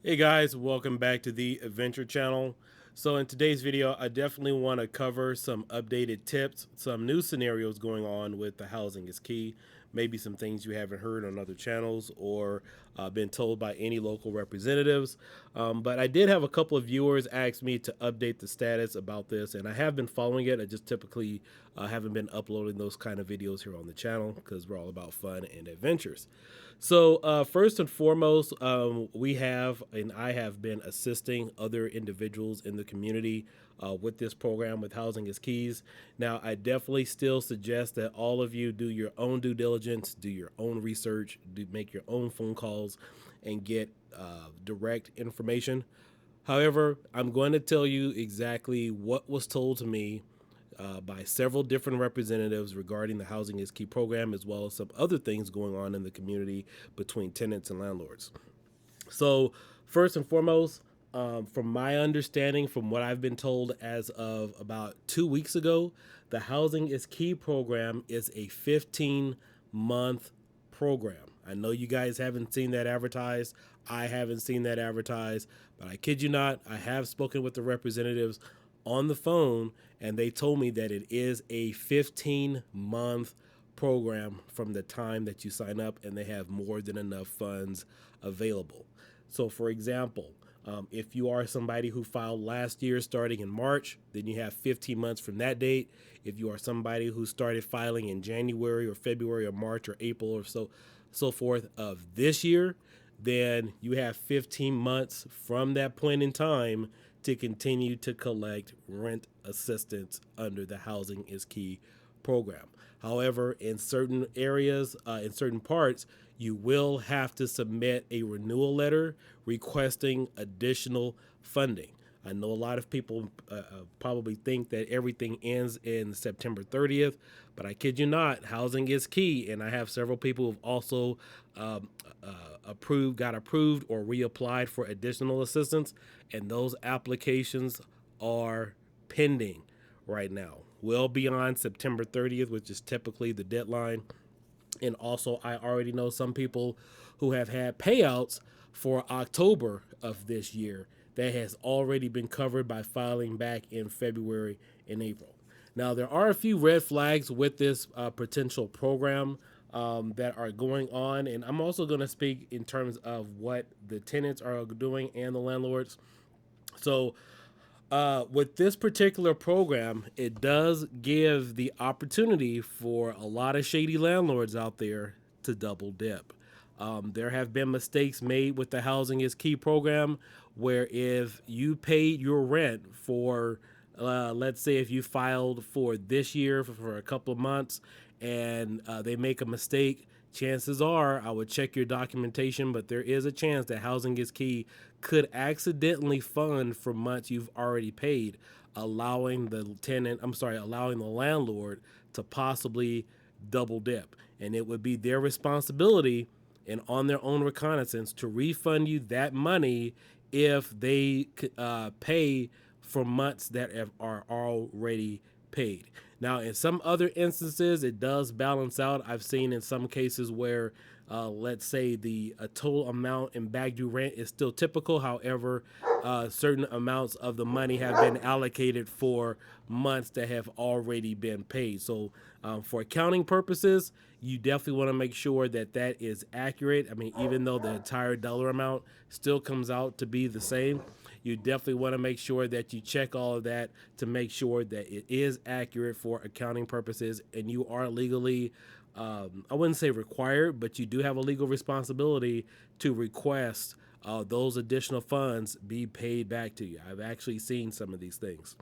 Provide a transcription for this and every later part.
Hey guys, welcome back to the Adventure Channel. So in today's video, I definitely want to cover some updated tips, some new scenarios going on with the housing is key, maybe some things you haven't heard on other channels or been told by any local representatives. But I did have a couple of viewers ask me to update the status about this, and I have been following it. I just typically haven't been uploading those kind of videos here on the channel because we're all about fun and adventures. So first and foremost, we have and I have been assisting other individuals in the community with this program with Housing is Keys. Now, I definitely still suggest that all of you do your own due diligence, do your own research, make your own phone calls, and get direct information. However, I'm going to tell you exactly what was told to me by several different representatives regarding the Housing is Key program, as well as some other things going on in the community between tenants and landlords. So, first and foremost, from my understanding, from what I've been told as of about 2 weeks ago, the Housing is Key program is a 15-month program. I know you guys haven't seen that advertised. I haven't seen that advertised, but I kid you not, I have spoken with the representatives on the phone, and they told me that it is a 15-month program from the time that you sign up, and they have more than enough funds available. So, for example, if you are somebody who filed last year starting in March, then you have 15 months from that date. If you are somebody who started filing in January or February or March or April or so forth of this year, then you have 15 months from that point in time to continue to collect rent assistance under the Housing is Key program. However, in certain areas, in certain parts, you will have to submit a renewal letter requesting additional funding. I know a lot of people probably think that everything ends in September 30th, but I kid you not, housing is key. And I have several people who've also got approved, or reapplied for additional assistance, and those applications are pending right now, well beyond September 30th, which is typically the deadline. And also, I already know some people who have had payouts for October of this year that has already been covered by filing back in February and April. Now, there are a few red flags with this potential program that are going on, and I'm also going to speak in terms of what the tenants are doing and the landlords. So, with this particular program, it does give the opportunity for a lot of shady landlords out there to double dip. There have been mistakes made with the Housing is Key program where if you paid your rent for, let's say, if you filed for this year for a couple of months and they make a mistake, chances are I would check your documentation, but there is a chance that Housing is Key could accidentally fund for months you've already paid, allowing allowing the landlord to possibly double dip. And it would be their responsibility and on their own reconnaissance to refund you that money if they pay for months that are already paid. Now, in some other instances, it does balance out. I've seen in some cases where, let's say, the total amount in back due rent is still typical. However, certain amounts of the money have been allocated for months that have already been paid. So, for accounting purposes, you definitely want to make sure that that is accurate. I mean, even though the entire dollar amount still comes out to be the same, you definitely want to make sure that you check all of that to make sure that it is accurate for accounting purposes, and you are legally, I wouldn't say required, but you do have a legal responsibility to request those additional funds be paid back to you. I've actually seen some of these things.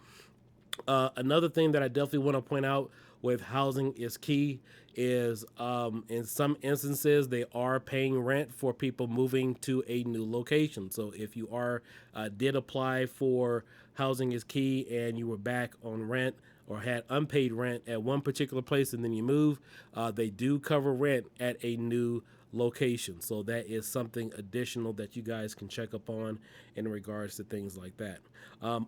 Another thing that I definitely want to point out with Housing is Key is in some instances they are paying rent for people moving to a new location. So if you did apply for Housing is Key and you were back on rent or had unpaid rent at one particular place and then you move, they do cover rent at a new location. So that is something additional that you guys can check up on in regards to things like that.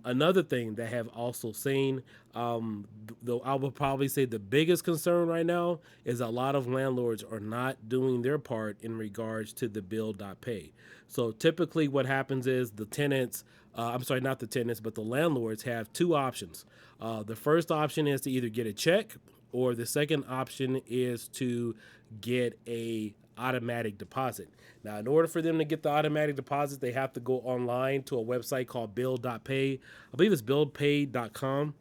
Another thing that I have also seen, though I would probably say the biggest concern right now is a lot of landlords are not doing their part in regards to the bill.pay. So typically what happens is the tenants, I'm sorry, not the tenants, but the landlords have two options. The first option is to either get a check, or the second option is to get a automatic deposit. Now, in order for them to get the automatic deposit, they have to go online to a website called bill.pay. I believe it's billpay.com,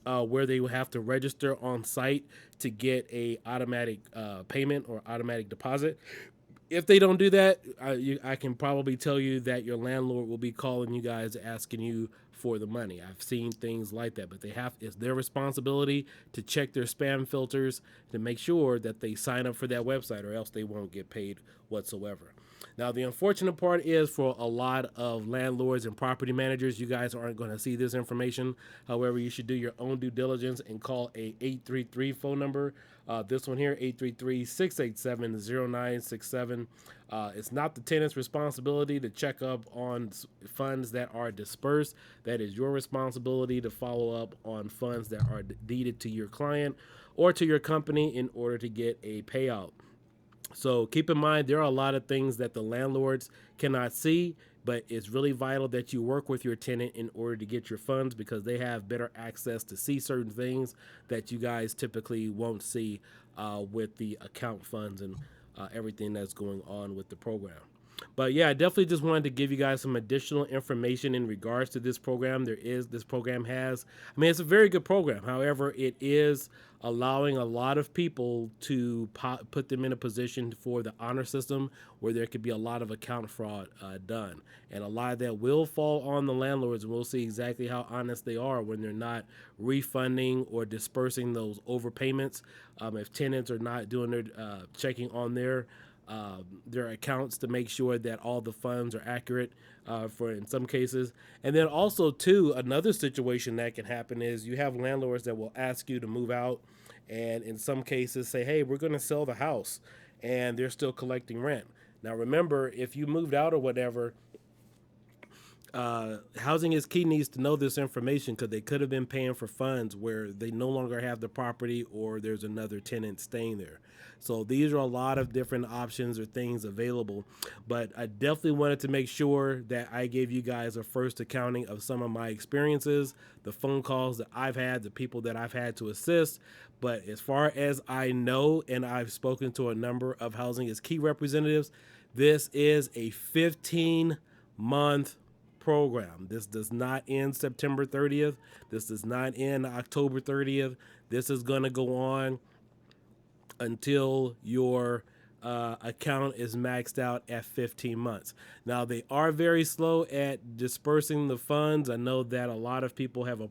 where they will have to register on site to get a automatic payment or automatic deposit. If they don't do that, I can probably tell you that your landlord will be calling you guys asking you for the money. I've seen things like that, but it's their responsibility to check their spam filters to make sure that they sign up for that website, or else they won't get paid whatsoever. Now, the unfortunate part is for a lot of landlords and property managers, you guys aren't going to see this information. However, you should do your own due diligence and call a 833 phone number. This one here, 833-687-0967. It's not the tenant's responsibility to check up on funds that are dispersed. That is your responsibility to follow up on funds that are deeded to your client or to your company in order to get a payout. So keep in mind, there are a lot of things that the landlords cannot see, but it's really vital that you work with your tenant in order to get your funds, because they have better access to see certain things that you guys typically won't see with the account funds and everything that's going on with the program. But yeah, I definitely just wanted to give you guys some additional information in regards to this program. This program has, I mean, it's a very good program. However, it is allowing a lot of people to put them in a position for the honor system, where there could be a lot of account fraud done. And a lot of that will fall on the landlords, and we'll see exactly how honest they are when they're not refunding or dispersing those overpayments. If tenants are not doing their checking on their accounts to make sure that all the funds are accurate for in some cases. And then also too, another situation that can happen is you have landlords that will ask you to move out, and in some cases say, hey, we're going to sell the house, and they're still collecting rent. Now remember, if you moved out or whatever, Housing is Key needs to know this information, because they could have been paying for funds where they no longer have the property, or there's another tenant staying there. So these are a lot of different options or things available, but I definitely wanted to make sure that I gave you guys a first accounting of some of my experiences, the phone calls that I've had, the people that I've had to assist. But as far as I know, and I've spoken to a number of Housing is Key representatives, this is a 15-month program. This does not end September 30th. This does not end October 30th. This is going to go on until your account is maxed out at 15 months. Now, they are very slow at dispersing the funds. I know that a lot of people have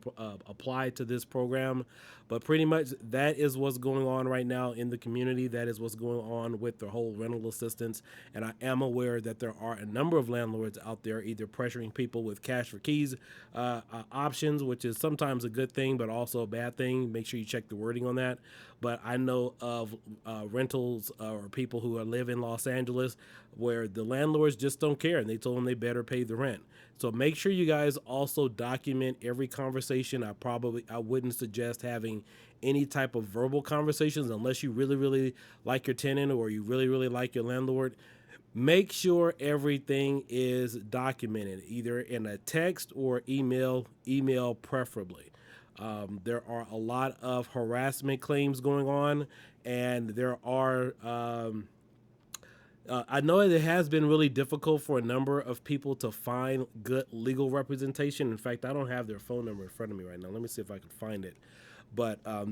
applied to this program, but pretty much that is what's going on right now in the community. That is what's going on with the whole rental assistance. And I am aware that there are a number of landlords out there either pressuring people with cash for keys options, which is sometimes a good thing, but also a bad thing. Make sure you check the wording on that. But I know of rentals or people who live in Los Angeles where the landlords just don't care, and they told them they better pay the rent. So make sure you guys also document every conversation. I wouldn't suggest having any type of verbal conversations unless you really, really like your tenant or you really, really like your landlord. Make sure everything is documented, either in a text or email preferably. There are a lot of harassment claims going on, and there are I know it has been really difficult for a number of people to find good legal representation. In fact, I don't have their phone number in front of me right now. Let me see if I can find it. But I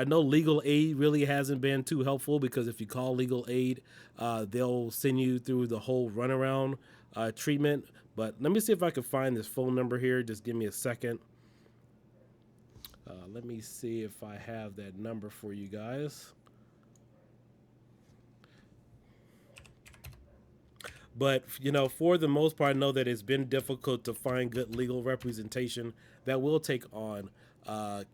know legal aid really hasn't been too helpful, because if you call legal aid, they'll send you through the whole runaround treatment. But let me see if I can find this phone number here. Just give me a second. Let me see if I have that number for you guys. But, for the most part, I know that it's been difficult to find good legal representation that will take on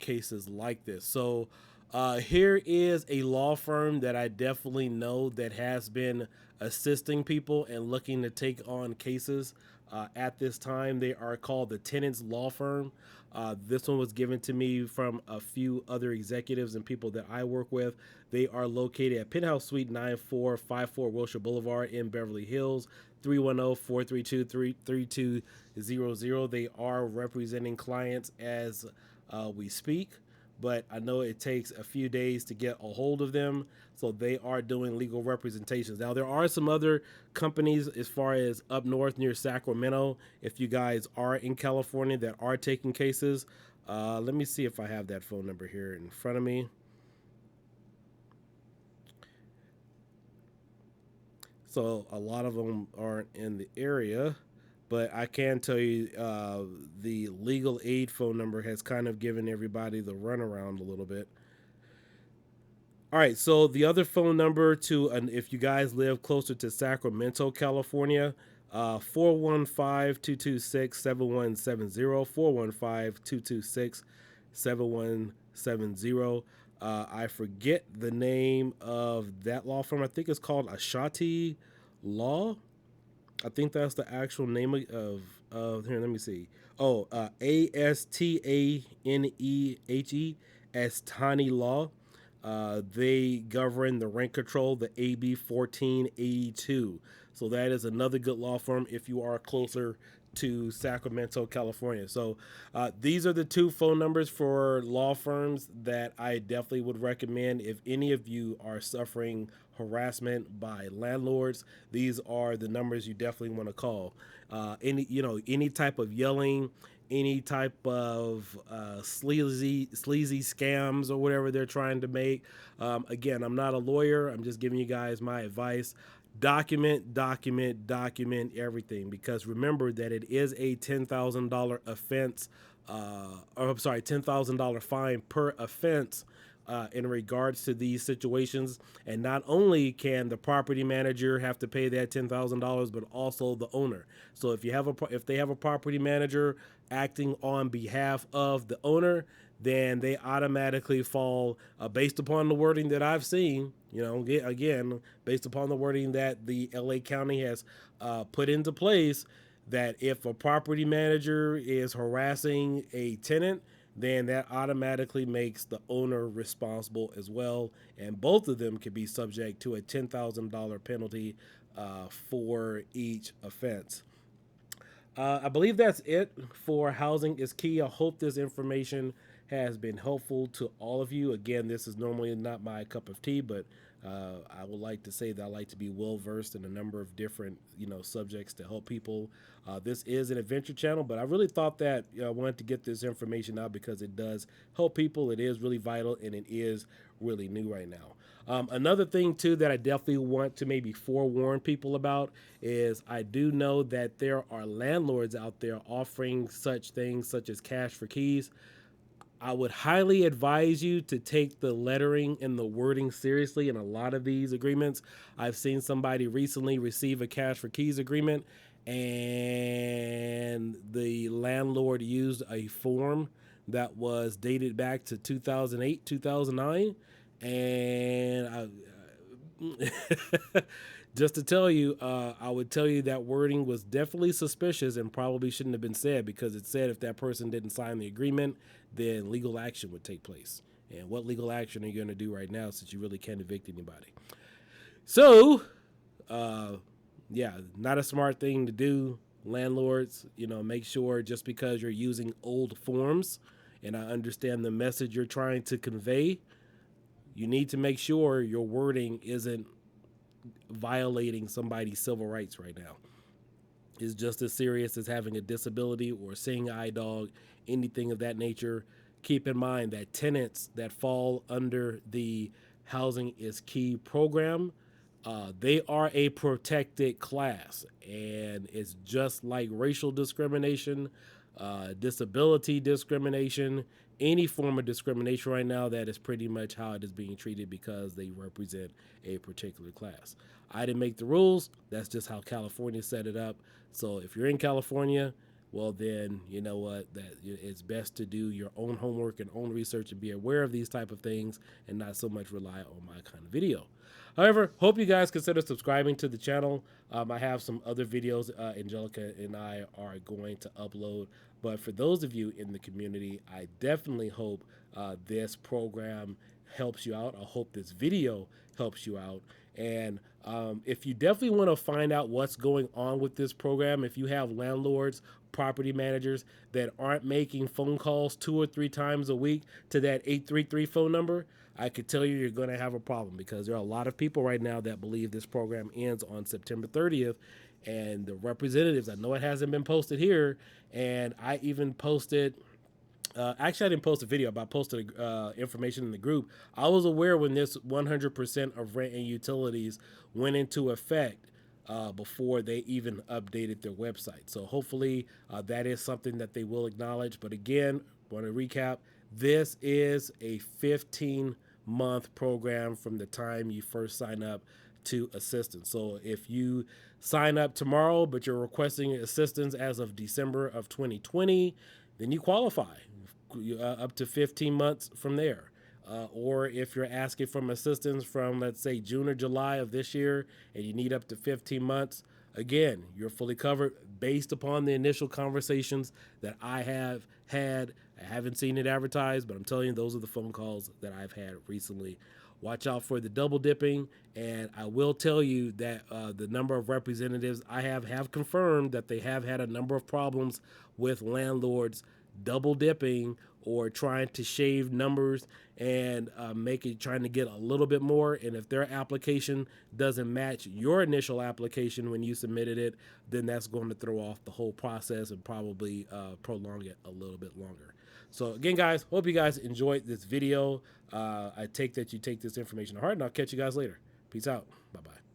cases like this. So Here is a law firm that I definitely know that has been assisting people and looking to take on cases at this time. They are called the Tenants Law Firm. This one was given to me from a few other executives and people that I work with. They are located at Penthouse Suite 9454 Wilshire Boulevard in Beverly Hills. 310-432-3200. They are representing clients as we speak, but I know it takes a few days to get a hold of them. So they are doing legal representations. Now, there are some other companies as far as up north near Sacramento, if you guys are in California, that are taking cases. Let me see if I have that phone number here in front of me. So a lot of them aren't in the area, but I can tell you the legal aid phone number has kind of given everybody the runaround a little bit. All right, so the other phone number to, if you guys live closer to Sacramento, California, 415-226-7170, 415-226-7170. I forget the name of that law firm. I think it's called Ashanti Law. I think that's the actual name of here. Let me see. Oh, Astanehe as Tani Law. They govern the rent control, the AB 1482. So that is another good law firm if you are closer to Sacramento, California. So these are the two phone numbers for law firms that I definitely would recommend if any of you are suffering harassment by landlords. These are the numbers you definitely want to call. Any type of yelling, any type of sleazy scams or whatever they're trying to make. Again, I'm not a lawyer. I'm just giving you guys my advice. Document everything, because remember that it is a $10,000 offense, or I'm sorry, $10,000 fine per offense in regards to these situations. And not only can the property manager have to pay that $10,000, but also the owner. So if they have a property manager acting on behalf of the owner, then they automatically fall, based upon the wording that I've seen. Again, based upon the wording that the LA County has put into place, that if a property manager is harassing a tenant, then that automatically makes the owner responsible as well. And both of them could be subject to a $10,000 penalty for each offense. I believe that's it for Housing is Key. I hope this information has been helpful to all of you. Again, this is normally not my cup of tea, but I would like to say that I like to be well versed in a number of different subjects to help people. This is an adventure channel, but I really thought that I wanted to get this information out because it does help people. It is really vital, and it is really new right now. Another thing too that I definitely want to maybe forewarn people about is I do know that there are landlords out there offering such things such as cash for keys. I would highly advise you to take the lettering and the wording seriously in a lot of these agreements. I've seen somebody recently receive a cash for keys agreement, and the landlord used a form that was dated back to 2008, 2009. And just to tell you, I would tell you that wording was definitely suspicious and probably shouldn't have been said, because it said if that person didn't sign the agreement, then legal action would take place. And what legal action are you going to do right now, since you really can't evict anybody? So, yeah, not a smart thing to do. Landlords, make sure, just because you're using old forms, and I understand the message you're trying to convey, you need to make sure your wording isn't violating somebody's civil rights right now. It's just as serious as having a disability or seeing eye dog, anything of that nature. Keep in mind that tenants that fall under the Housing is Key program, they are a protected class, and it's just like racial discrimination, disability discrimination, any form of discrimination right now. That is pretty much how it is being treated, because they represent a particular class. I didn't make the rules. That's just how California set it up. So if you're in California, well, then you know what, that it's best to do your own homework and own research and be aware of these type of things and not so much rely on my kind of video. However, hope you guys consider subscribing to the channel. I have some other videos Angelica and I are going to upload. But for those of you in the community, I definitely hope this program helps you out. I hope this video helps you out. And if you definitely want to find out what's going on with this program, if you have landlords, property managers that aren't making phone calls 2 or 3 times a week to that 833 phone number, I could tell you're going to have a problem, because there are a lot of people right now that believe this program ends on September 30th. And the representatives, I know it hasn't been posted here, and I even posted actually, I didn't post a video, but I posted information in the group. I was aware when this 100% of rent and utilities went into effect before they even updated their website. So hopefully that is something that they will acknowledge. But again, want to recap, this is a 15-month program from the time you first sign up to assistance. So if you sign up tomorrow, but you're requesting assistance as of December of 2020, then you qualify up to 15 months from there. Or if you're asking for assistance from, let's say, June or July of this year, and you need up to 15 months, again, you're fully covered based upon the initial conversations that I have had. I haven't seen it advertised, but I'm telling you, those are the phone calls that I've had recently. Watch out for the double dipping, and I will tell you that the number of representatives I have confirmed that they have had a number of problems with landlords double dipping or trying to shave numbers and trying to get a little bit more. And if their application doesn't match your initial application when you submitted it, then that's going to throw off the whole process and probably prolong it a little bit longer. So again, guys, hope you guys enjoyed this video. I take that you take this information to heart, and I'll catch you guys later. Peace out. Bye-bye.